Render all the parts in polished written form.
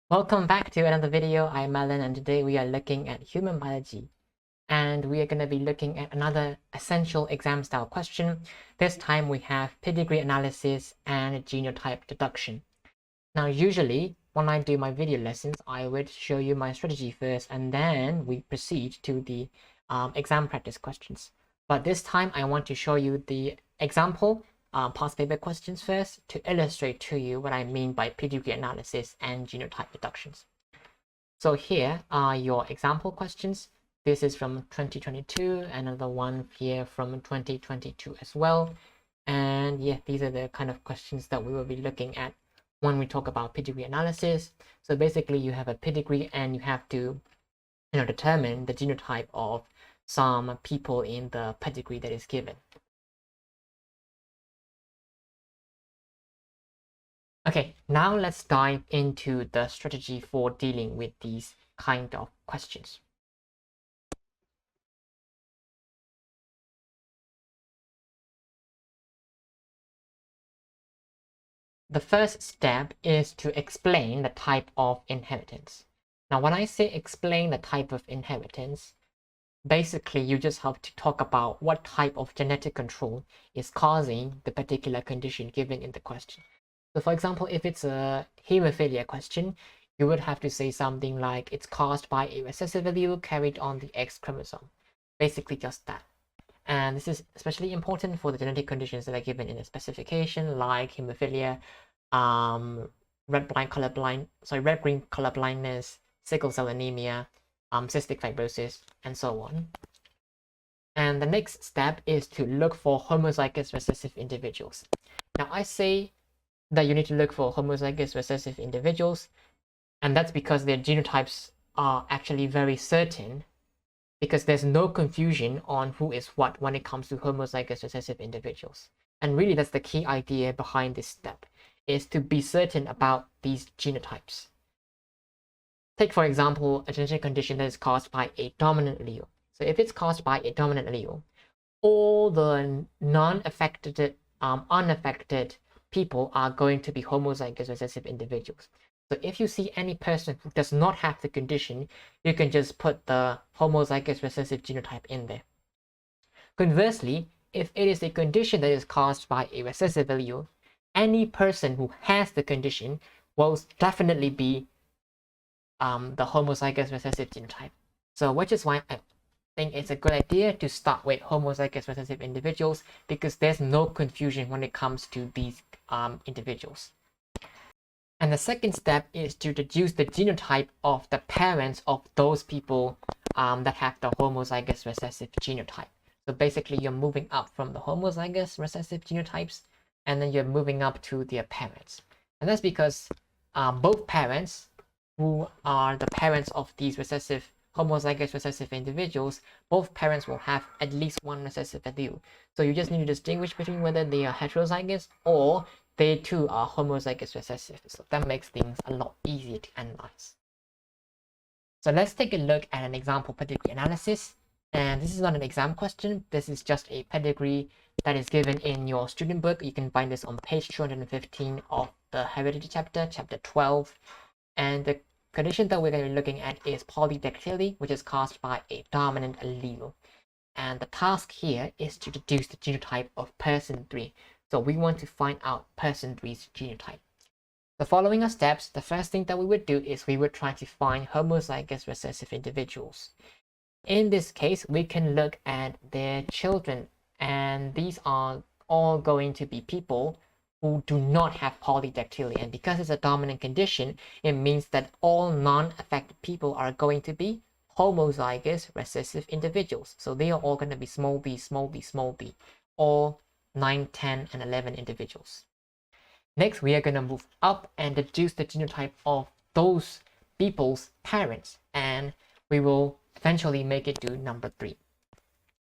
Welcome back to another video. I'm Alan and today we are looking at human biology. And we are going to be looking at another essential exam style question. This time we have pedigree analysis and genotype deduction. Now usually when I do my video lessons, I would show you my strategy first and then we proceed to the exam practice questions. But this time I want to show you the example past paper questions first to illustrate to you what I mean by pedigree analysis and genotype deductions. So here are your example questions. This is from 2022, another one here from 2022 as well. And yeah, these are the kind of questions that we will be looking at when we talk about pedigree analysis. So basically you have a pedigree and you have to determine the genotype of some people in the pedigree that is given. Okay, now let's dive into the strategy for dealing with these kind of questions. The first step is to explain the type of inheritance. Now, when I say explain the type of inheritance, basically you just have to talk about what type of genetic control is causing the particular condition given in the question. So for example, if it's a hemophilia question, you would have to say something like it's caused by a recessive allele carried on the X chromosome. Basically just that. And this is especially important for the genetic conditions that are given in the specification, like hemophilia, red-green color blindness, sickle cell anemia, cystic fibrosis, and so on. And the next step is to look for homozygous recessive individuals. Now I say that you need to look for homozygous recessive individuals, and that's because their genotypes are actually very certain, because there's no confusion on who is what when it comes to homozygous recessive individuals. And really that's the key idea behind this step, is to be certain about these genotypes. Take for example a genetic condition that is caused by a dominant allele. So if it's caused by a dominant allele, all the non-affected, unaffected people are going to be homozygous recessive individuals. So if you see any person who does not have the condition, you can just put the homozygous recessive genotype in there. Conversely, if it is a condition that is caused by a recessive allele, any person who has the condition will definitely be the homozygous recessive genotype. So which is why I think it's a good idea to start with homozygous recessive individuals, because there's no confusion when it comes to these individuals. And the second step is to deduce the genotype of the parents of those people that have the homozygous recessive genotype. So basically you're moving up from the homozygous recessive genotypes and then you're moving up to their parents. And that's because both parents, who are the parents of these homozygous recessive individuals, both parents will have at least one recessive allele. So you just need to distinguish between whether they are heterozygous or they too are homozygous recessive. So that makes things a lot easier to analyze. So let's take a look at an example pedigree analysis. And this is not an exam question. This is just a pedigree that is given in your student book. You can find this on page 215 of the heredity chapter, chapter 12. And the condition that we're going to be looking at is polydactyly, which is caused by a dominant allele. And the task here is to deduce the genotype of person 3. So we want to find out person 3's genotype. The following are steps. The first thing that we would do is we would try to find homozygous recessive individuals. In this case, we can look at their children, and these are all going to be people who do not have polydactyly. And because it's a dominant condition, it means that all non-affected people are going to be homozygous recessive individuals. So they are all going to be small b, small b, small b, all 9, 10, and 11 individuals. Next, we are going to move up and deduce the genotype of those people's parents, and we will eventually make it to number 3.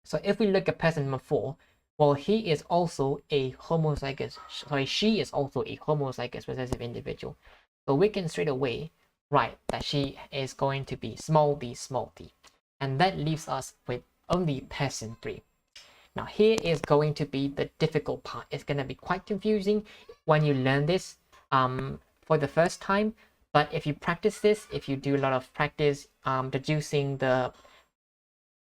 So if we look at person number 4, well, she is also a homozygous recessive individual. So we can straight away write that she is going to be small b, small d. And that leaves us with only person 3. Now here is going to be the difficult part. It's going to be quite confusing when you learn this for the first time, But if you practice this, if you do a lot of practice deducing the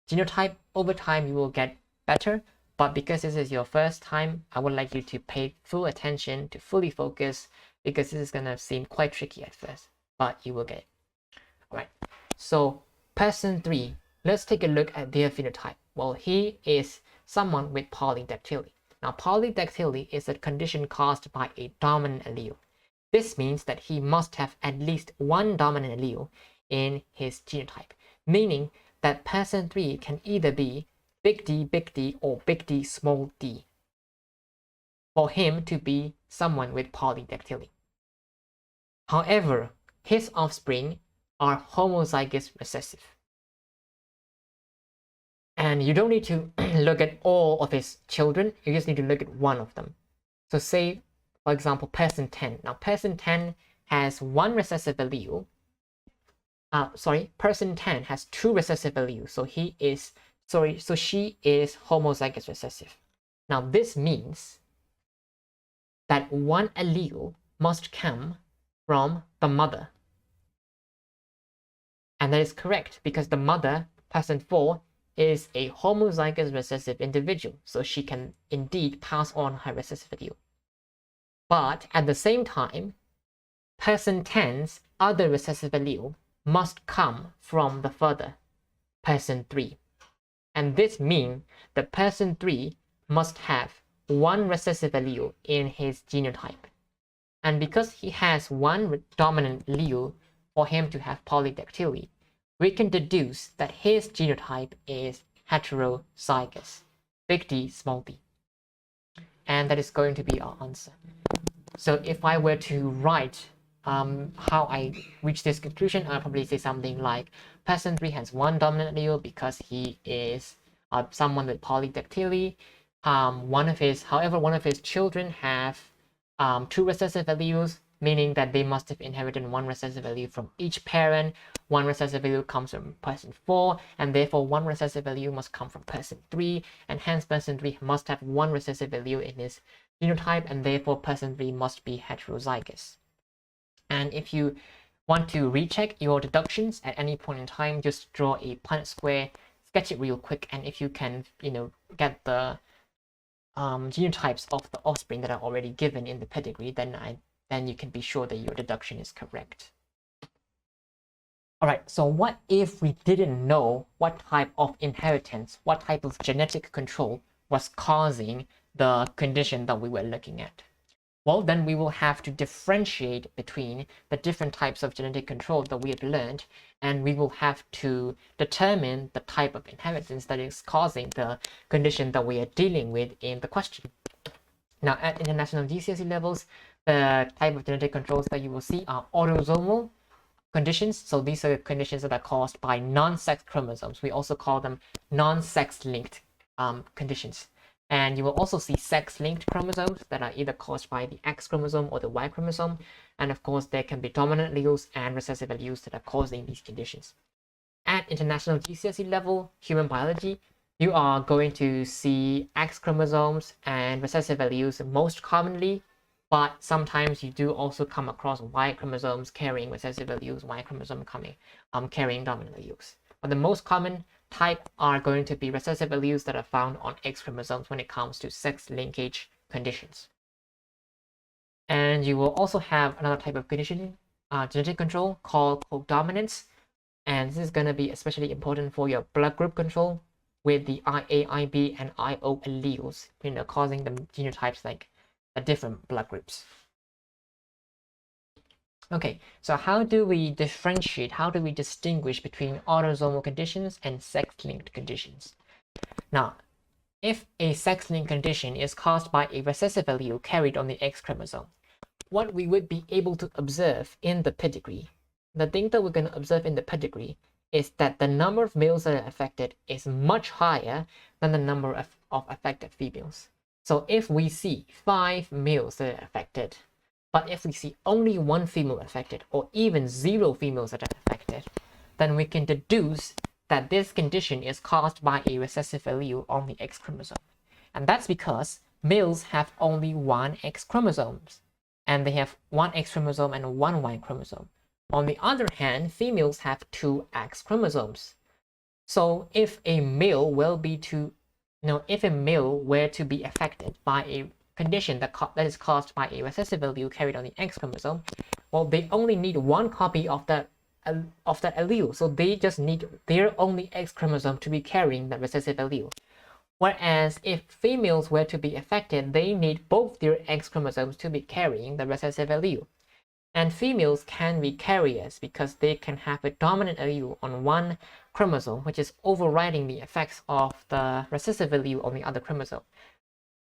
genotype, over time you will get better. But because this is your first time, I would like you to pay full attention, to fully focus, because this is going to seem quite tricky at first, but you will get it. All right, so person 3, let's take a look at their phenotype. Well, he is someone with polydactyly. Now, polydactyly is a condition caused by a dominant allele. This means that he must have at least one dominant allele in his genotype, meaning that person 3 can either be big D, or big D, small d, for him to be someone with polydactyly. However, his offspring are homozygous recessive. And you don't need to look at all of his children, you just need to look at one of them. So say, for example, person 10. Now, person 10 has one recessive allele. Person 10 has two recessive alleles. So she is homozygous recessive. Now, this means that one allele must come from the mother. And that is correct because the mother, person 4, is a homozygous recessive individual. So she can indeed pass on her recessive allele. But at the same time, person 10's other recessive allele must come from the father, person 3. And this means that person 3 must have one recessive allele in his genotype. And because he has one dominant allele for him to have polydactyly, we can deduce that his genotype is heterozygous, big D, small d. And that is going to be our answer. So if I were to write how I reach this conclusion, I'll probably say something like person 3 has one dominant allele because he is someone with polydactyly. However, one of his children have two recessive alleles, meaning that they must have inherited one recessive allele from each parent. One recessive allele comes from person 4, and therefore one recessive allele must come from person 3, and hence person 3 must have one recessive allele in his genotype, and therefore person 3 must be heterozygous. And if you want to recheck your deductions at any point in time, just draw a Punnett square, sketch it real quick, and if you can, get the genotypes of the offspring that are already given in the pedigree, then you can be sure that your deduction is correct. All right, so what if we didn't know what type of inheritance, what type of genetic control was causing the condition that we were looking at? Well, then we will have to differentiate between the different types of genetic control that we have learned, and we will have to determine the type of inheritance that is causing the condition that we are dealing with in the question. Now, at international GCSE levels, the type of genetic controls that you will see are autosomal conditions. So these are conditions that are caused by non-sex chromosomes. We also call them non-sex linked conditions. And you will also see sex-linked chromosomes that are either caused by the X chromosome or the Y chromosome. And of course, there can be dominant alleles and recessive alleles that are causing these conditions. At international GCSE level, human biology, you are going to see X chromosomes and recessive alleles most commonly, but sometimes you do also come across Y chromosomes carrying recessive alleles, Y chromosome carrying dominant alleles. But the most common type are going to be recessive alleles that are found on X chromosomes when it comes to sex linkage conditions. And you will also have another type of conditioning, genetic control called codominance. And this is going to be especially important for your blood group control with the IA, IB, and IO alleles, causing the genotypes like different blood groups. Okay, so how do we differentiate, how do we distinguish between autosomal conditions and sex-linked conditions? Now, if a sex-linked condition is caused by a recessive allele carried on the X chromosome, what we would be able to observe in the pedigree, the thing that we're going to observe in the pedigree is that the number of males that are affected is much higher than the number of affected females. So if we see 5 males that are affected, but if we see only 1 female affected, or even 0 females that are affected, then we can deduce that this condition is caused by a recessive allele on the X chromosome. And that's because males have only 1 X chromosome, and they have 1 X chromosome and 1 Y chromosome. On the other hand, females have two X chromosomes. So if a male will be if a male were to be affected by a condition that is caused by a recessive allele carried on the X chromosome, well, they only need one copy of that allele. So they just need their only X chromosome to be carrying the recessive allele. Whereas if females were to be affected, they need both their X chromosomes to be carrying the recessive allele. And females can be carriers because they can have a dominant allele on one chromosome, which is overriding the effects of the recessive allele on the other chromosome.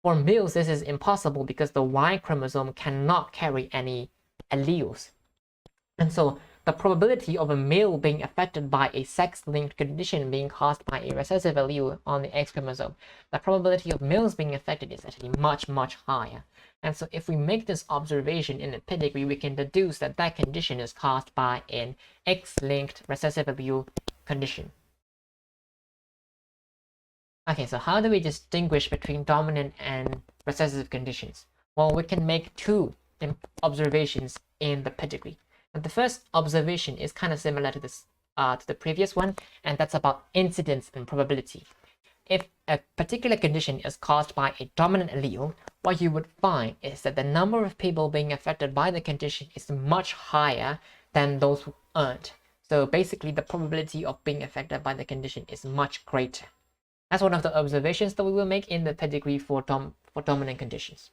For males, this is impossible because the Y chromosome cannot carry any alleles. And so the probability of a male being affected by a sex-linked condition being caused by a recessive allele on the X chromosome, the probability of males being affected is actually much, much higher. And so if we make this observation in the pedigree, we can deduce that that condition is caused by an X-linked recessive allele condition. Okay, so how do we distinguish between dominant and recessive conditions? Well, we can make two observations in the pedigree. And the first observation is kind of similar to this to the previous one, and that's about incidence and probability. If a particular condition is caused by a dominant allele, what you would find is that the number of people being affected by the condition is much higher than those who aren't. So basically, the probability of being affected by the condition is much greater. That's one of the observations that we will make in the pedigree for dominant conditions.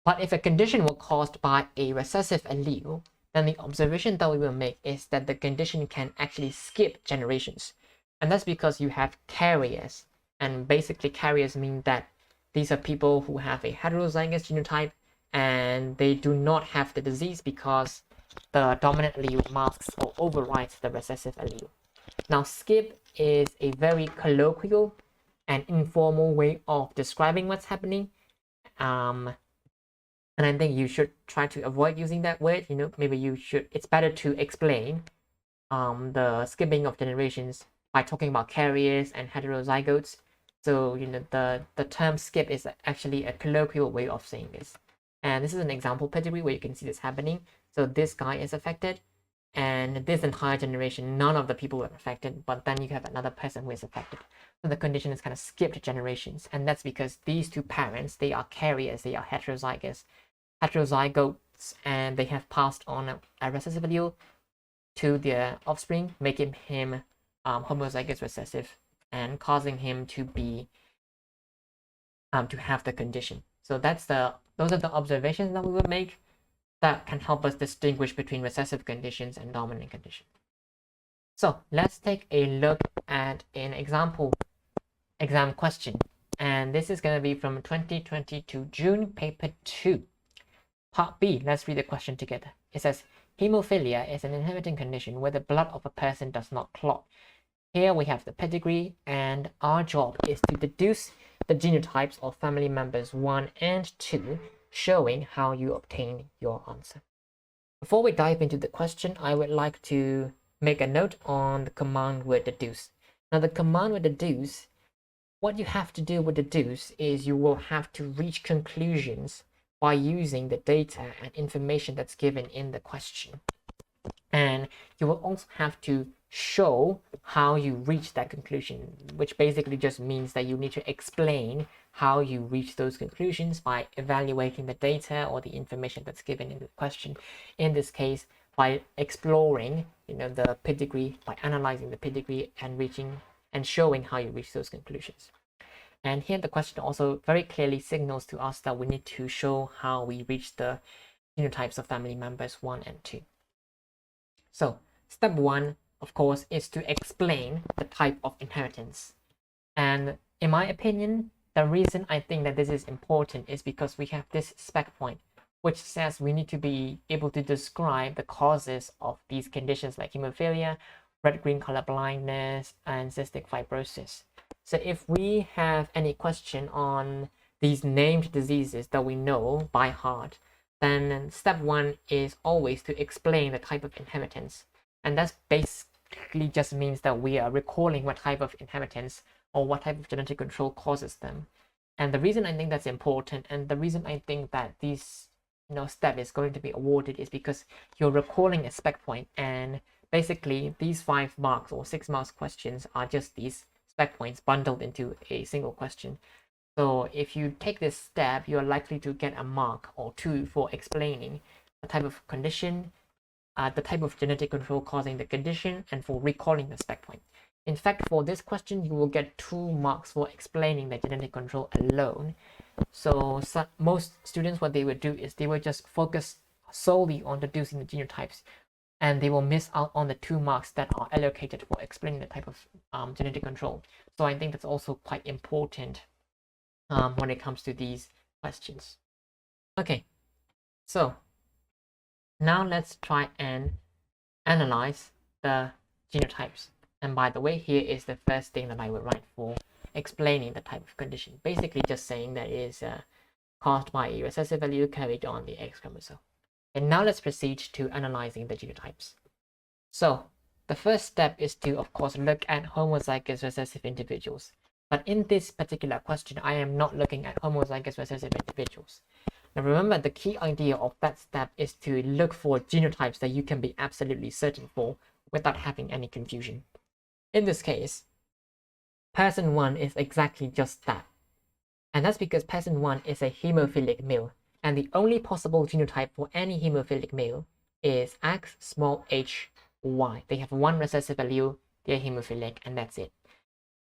But if a condition was caused by a recessive allele, then the observation that we will make is that the condition can actually skip generations. And that's because you have carriers. And basically carriers mean that these are people who have a heterozygous genotype and they do not have the disease because the dominant allele masks or overrides the recessive allele. Now, skip is a very colloquial and informal way of describing what's happening. And I think you should try to avoid using that word. Maybe it's better to explain the skipping of generations by talking about carriers and heterozygotes. So, the term skip is actually a colloquial way of saying this. And this is an example pedigree where you can see this happening. So this guy is affected, and this entire generation, none of the people were affected, but then you have another person who is affected. So the condition is kind of skipped generations, and that's because these two parents, they are carriers, they are heterozygotes, and they have passed on a recessive allele to their offspring, making him homozygous recessive and causing him to be to have the condition. So those are the observations that we will make that can help us distinguish between recessive conditions and dominant conditions. So let's take a look at an exam question, and this is going to be from 2022 June paper 2, part B. Let's read the question together. It says, hemophilia is an inheriting condition where the blood of a person does not clot. Here we have the pedigree, and our job is to deduce the genotypes of family members 1 and 2, showing how you obtain your answer. Before we dive into the question, I would like to make a note on the command word deduce. Now, the command word deduce, what you have to do with deduce is you will have to reach conclusions by using the data and information that's given in the question. And you will also have to show how you reach that conclusion, which basically just means that you need to explain how you reach those conclusions by evaluating the data or the information that's given in the question. In this case, by exploring, the pedigree, by analyzing the pedigree and showing how you reach those conclusions. And here the question also very clearly signals to us that we need to show how we reach the genotypes of family members 1 and 2. So step 1, of course, is to explain the type of inheritance. And in my opinion, the reason I think that this is important is because we have this spec point, which says we need to be able to describe the causes of these conditions like hemophilia, red-green color blindness, and cystic fibrosis. So if we have any question on these named diseases that we know by heart, then step 1 is always to explain the type of inheritance. And that's basically just means that we are recalling what type of inheritance or what type of genetic control causes them. And the reason I think that's important, and the reason I think that these step is going to be awarded is because you're recalling a spec point, and basically these 5 marks or 6 marks questions are just these spec points bundled into a single question. So if you take this step, you're likely to get a mark or 2 for explaining the type of condition, the type of genetic control causing the condition, and for recalling the spec point. In fact, for this question, you will get 2 marks for explaining the genetic control alone. So most students, what they would do is they would just focus solely on deducing the genotypes, and they will miss out on the 2 marks that are allocated for explaining the type of genetic control. So I think that's also quite important when it comes to these questions. Okay, so now let's try and analyze the genotypes. And by the way, here is the first thing that I would write for explaining the type of condition. Basically just saying that it is caused by a recessive allele carried on the X chromosome. And now let's proceed to analyzing the genotypes. So the first step is to, of course, look at homozygous recessive individuals. But in this particular question, I am not looking at homozygous recessive individuals. Now remember, the key idea of that step is to look for genotypes that you can be absolutely certain for without having any confusion. In this case, person 1 is exactly just that. And that's because person 1 is a hemophilic male. And the only possible genotype for any hemophilic male is XhY. They have 1 recessive allele, they're hemophilic, and that's it.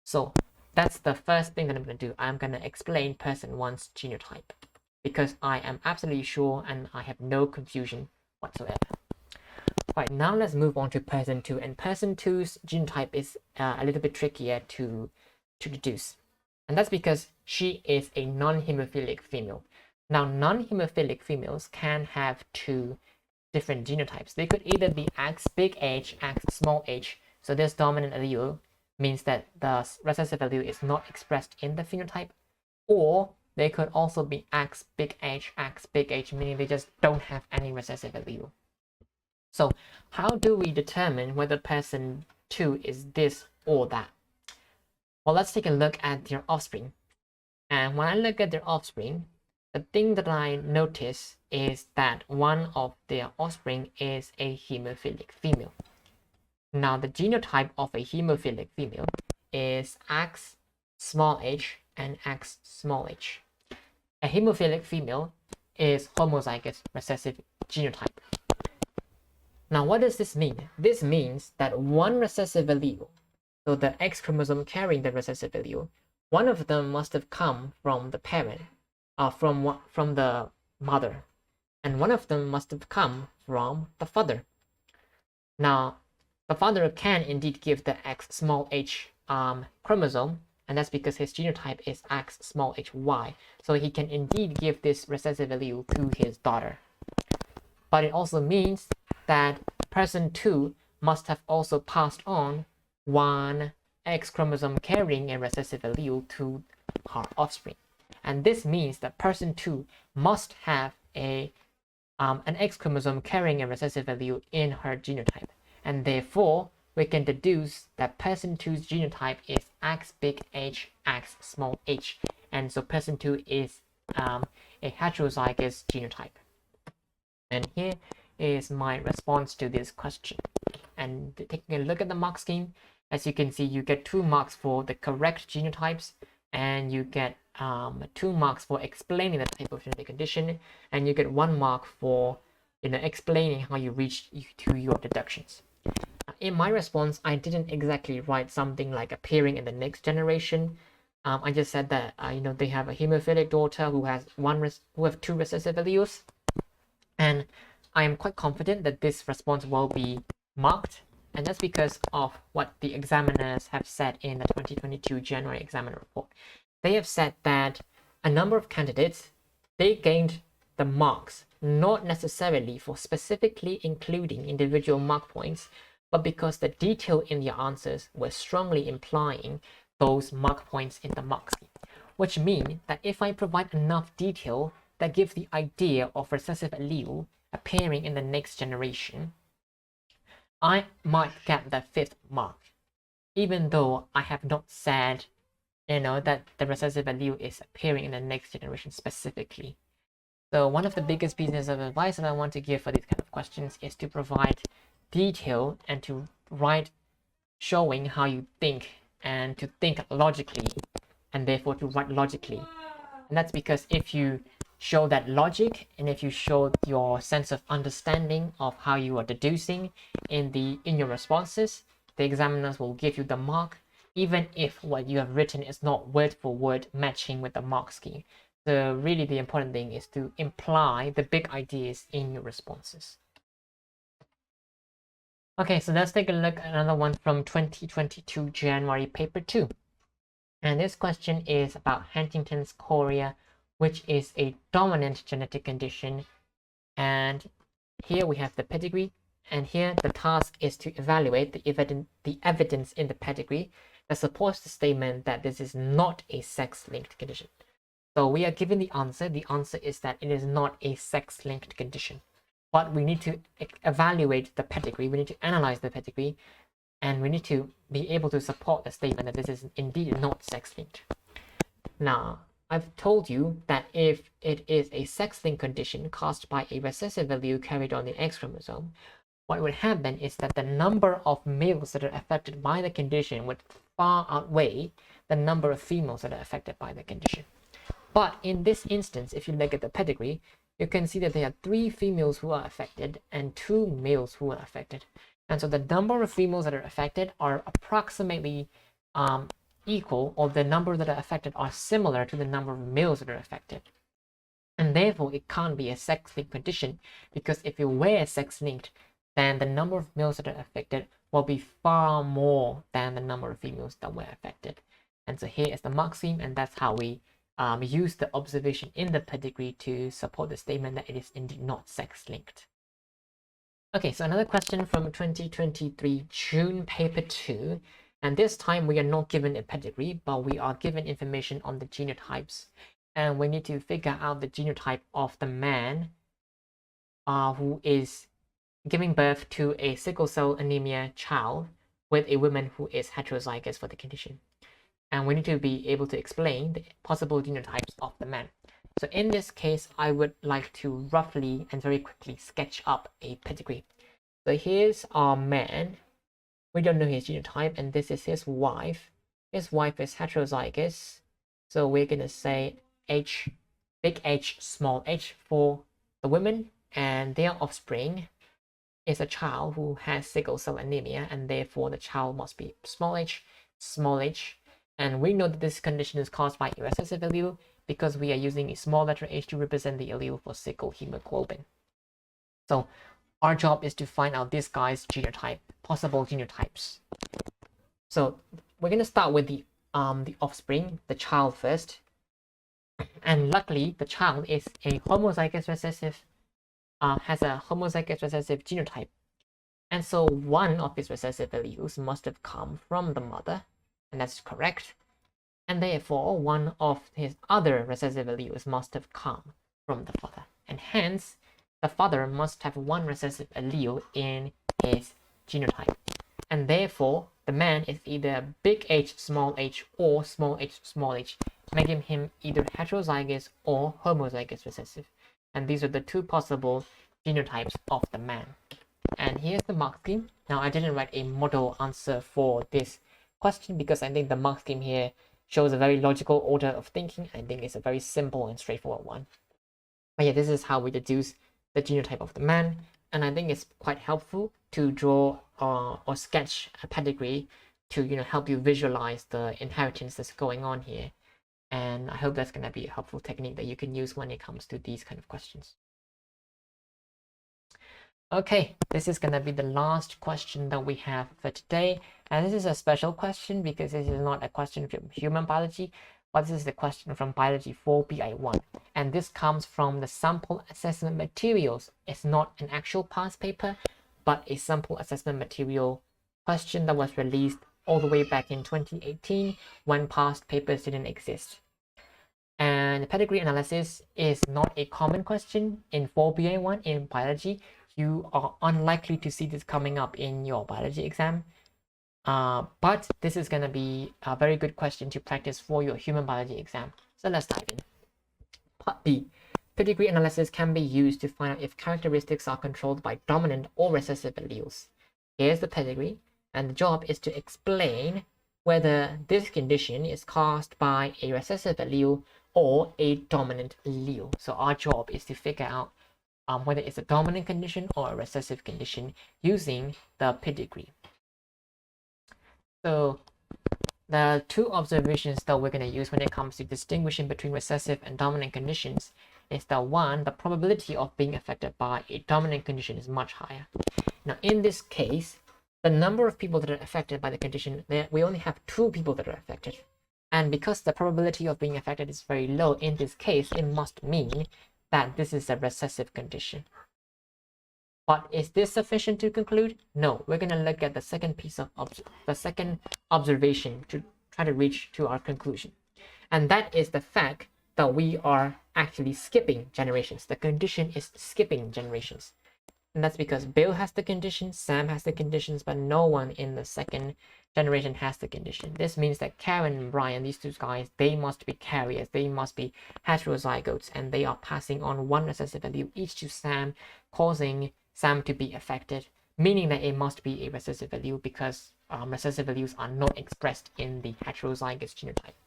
So that's the first thing that I'm going to do. I'm going to explain person 1's genotype, because I am absolutely sure and I have no confusion whatsoever. Right, now let's move on to person 2, and person 2's genotype is a little bit trickier to deduce, and that's because she is a non-hemophilic female. Now, non-hemophilic females can have 2 different genotypes. They could either be X big H, X small h, so this dominant allele means that the recessive allele is not expressed in the phenotype, or they could also be X big H, meaning they just don't have any recessive allele. So how do we determine whether person 2 is this or that? Well, let's take a look at their offspring. And when I look at their offspring, the thing that I notice is that one of their offspring is a hemophilic female. Now, the genotype of a hemophilic female is X small h and X small h. A hemophilic female is homozygous recessive genotype. Now, what does this mean? This means that 1 recessive allele, so the X chromosome carrying the recessive allele, one of them must have come from the parent, from the mother, and one of them must have come from the father. Now, the father can indeed give the X small h chromosome, and that's because his genotype is X small hy. So he can indeed give this recessive allele to his daughter. But it also means that person 2 must have also passed on 1 X chromosome carrying a recessive allele to her offspring. And this means that person 2 must have an X chromosome carrying a recessive allele in her genotype. And therefore, we can deduce that person 2's genotype is X big H, X small h. And so person 2 is a heterozygous genotype. And here is my response to this question. And taking a look at the mark scheme, as you can see, you get 2 marks for the correct genotypes, and you get 2 marks for explaining the type of genetic condition, and you get 1 mark for explaining how you reach to your deductions. In my response, I didn't exactly write something like appearing in the next generation. I just said that they have a hemophilic daughter who has 2 recessive alleles, and I am quite confident that this response will be marked, and that's because of what the examiners have said in the 2022 January examiner report. They have said that a number of candidates, they gained the marks not necessarily for specifically including individual mark points, but because the detail in their answers was strongly implying those mark points in the mark scheme, which means that if I provide enough detail that gives the idea of recessive allele appearing in the next generation, I might get the 5th mark, even though I have not said that the recessive allele is appearing in the next generation specifically. So one of the biggest pieces of advice that I want to give for these kind of questions is to provide detail and to write showing how you think and to think logically and therefore to write logically. And that's because if you show that logic and if you show your sense of understanding of how you are deducing in your responses, the examiners will give you the mark even if what you have written is not word for word matching with the mark scheme. So really the important thing is to imply the big ideas in your responses. Okay, so let's take a look at another one from 2022 January paper 2. And this question is about Huntington's chorea, which is a dominant genetic condition. And here we have the pedigree. And here the task is to evaluate the evidence in the pedigree that supports the statement that this is not a sex-linked condition. So we are given the answer. The answer is that it is not a sex-linked condition. But we need to evaluate the pedigree. We need to analyze the pedigree. And we need to be able to support the statement that this is indeed not sex-linked. Now, I've told you that if it is a sex-linked condition caused by a recessive allele carried on the X chromosome, what would happen is that the number of males that are affected by the condition would far outweigh the number of females that are affected by the condition. But in this instance, if you look at the pedigree, you can see that there are 3 females who are affected and 2 males who are affected. And so the number of females that are affected are approximately equal, or the number that are affected are similar to the number of males that are affected. And therefore, it can't be a sex-linked condition, because if it were sex-linked, then the number of males that are affected will be far more than the number of females that were affected. And so here is the mark scheme, and that's how we use the observation in the pedigree to support the statement that it is indeed not sex-linked. Okay, so another question from 2023 June paper 2, and this time we are not given a pedigree, but we are given information on the genotypes, and we need to figure out the genotype of the man who is giving birth to a sickle cell anemia child with a woman who is heterozygous for the condition. And we need to be able to explain the possible genotypes of the man. So in this case, I would like to roughly and very quickly sketch up a pedigree. So here's our man. We don't know his genotype, and this is his wife. His wife is heterozygous. So we're going to say H, big H, small h for the women, and their offspring is a child who has sickle cell anemia, and therefore the child must be small h, small h. And we know that this condition is caused by a recessive allele, because we are using a small letter h to represent the allele for sickle hemoglobin. So our job is to find out this guy's genotype, possible genotypes. So we're going to start with the offspring, the child first. And luckily, the child is a homozygous recessive, has a homozygous recessive genotype. And so one of his recessive alleles must have come from the mother, and that's correct. And therefore, one of his other recessive alleles must have come from the father. And hence, the father must have one recessive allele in his genotype. And therefore, the man is either big H, small h, or small h, making him either heterozygous or homozygous recessive. And these are the 2 possible genotypes of the man. And here's the mark scheme. Now, I didn't write a model answer for this question because I think the mark scheme here shows a very logical order of thinking. I think it's a very simple and straightforward one. But yeah, this is how we deduce the genotype of the man, and I think it's quite helpful to draw or sketch a pedigree to help you visualize the inheritance that's going on here. And I hope that's going to be a helpful technique that you can use when it comes to these kind of questions. Okay, this is going to be the last question that we have for today. And this is a special question because this is not a question from human biology, but this is the question from biology 4BI1. And this comes from the sample assessment materials. It's not an actual past paper, but a sample assessment material question that was released all the way back in 2018 when past papers didn't exist. And pedigree analysis is not a common question in 4BA1 in biology. You are unlikely to see this coming up in your biology exam. But this is going to be a very good question to practice for your human biology exam. So let's dive in. Part B. Pedigree analysis can be used to find out if characteristics are controlled by dominant or recessive alleles. Here's the pedigree, and the job is to explain whether this condition is caused by a recessive allele or a dominant allele. So our job is to figure out whether it's a dominant condition or a recessive condition using the pedigree. So the two observations that we're going to use when it comes to distinguishing between recessive and dominant conditions is that one, the probability of being affected by a dominant condition is much higher. Now, in this case, the number of people that are affected by the condition, we only have 2 people that are affected. And because the probability of being affected is very low in this case, it must mean that this is a recessive condition. But is this sufficient to conclude? No, we're going to look at the second piece of the second observation to try to reach to our conclusion. And that is the fact that we are actually skipping generations. The condition is skipping generations. And that's because Bill has the condition, Sam has the conditions, but no one in the second generation has the condition. This means that Karen and Brian, these 2 guys, they must be carriers, they must be heterozygotes, and they are passing on one recessive allele each to Sam, causing Sam to be affected, meaning that it must be a recessive allele because recessive alleles are not expressed in the heterozygous genotype.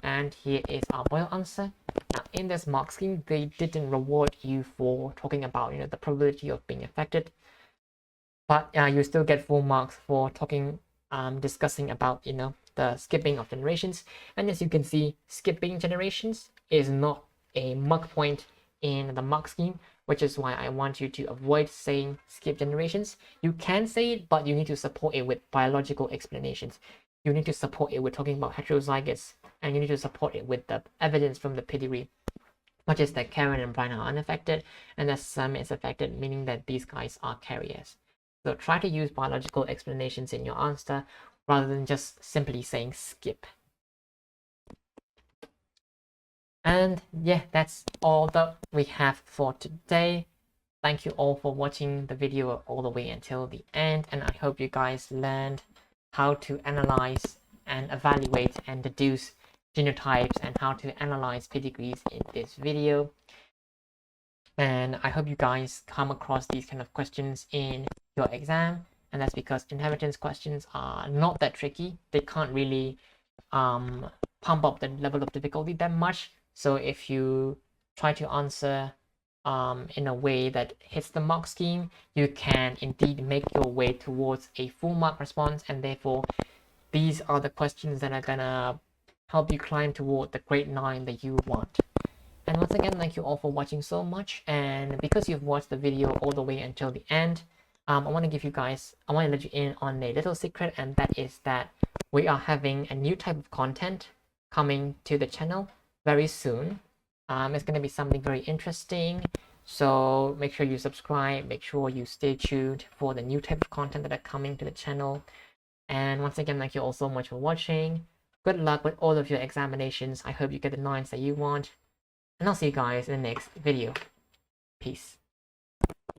And here is our Boyle answer. Now, in this mark scheme, they didn't reward you for talking about, the probability of being affected, but you still get full marks for talking, discussing about, the skipping of generations. And as you can see, skipping generations is not a mark point in the mark scheme, which is why I want you to avoid saying skip generations. You can say it, but you need to support it with biological explanations. You need to support it with talking about heterozygous, and you need to support it with the evidence from the pedigree, which is that Karen and Brian are unaffected, and that Sam is affected, meaning that these guys are carriers. So try to use biological explanations in your answer rather than just simply saying skip. And yeah, that's all that we have for today. Thank you all for watching the video all the way until the end, and I hope you guys learned how to analyze and evaluate and deduce genotypes and how to analyze pedigrees in this video. And I hope you guys come across these kind of questions in your exam, and that's because inheritance questions are not that tricky. They can't really pump up the level of difficulty that much. So if you try to answer in a way that hits the mark scheme, you can indeed make your way towards a full mark response, and therefore these are the questions that are gonna help you climb toward the grade 9 that you want. And once again, thank you all for watching so much, and because you've watched the video all the way until the end, I want to let you in on a little secret, and that is that we are having a new type of content coming to the channel very soon. It's going to be something very interesting, so make sure you subscribe, make sure you stay tuned for the new type of content that are coming to the channel. And once again, thank you all so much for watching. Good luck with all of your examinations. I hope you get the 9s that you want, and I'll see you guys in the next video. Peace.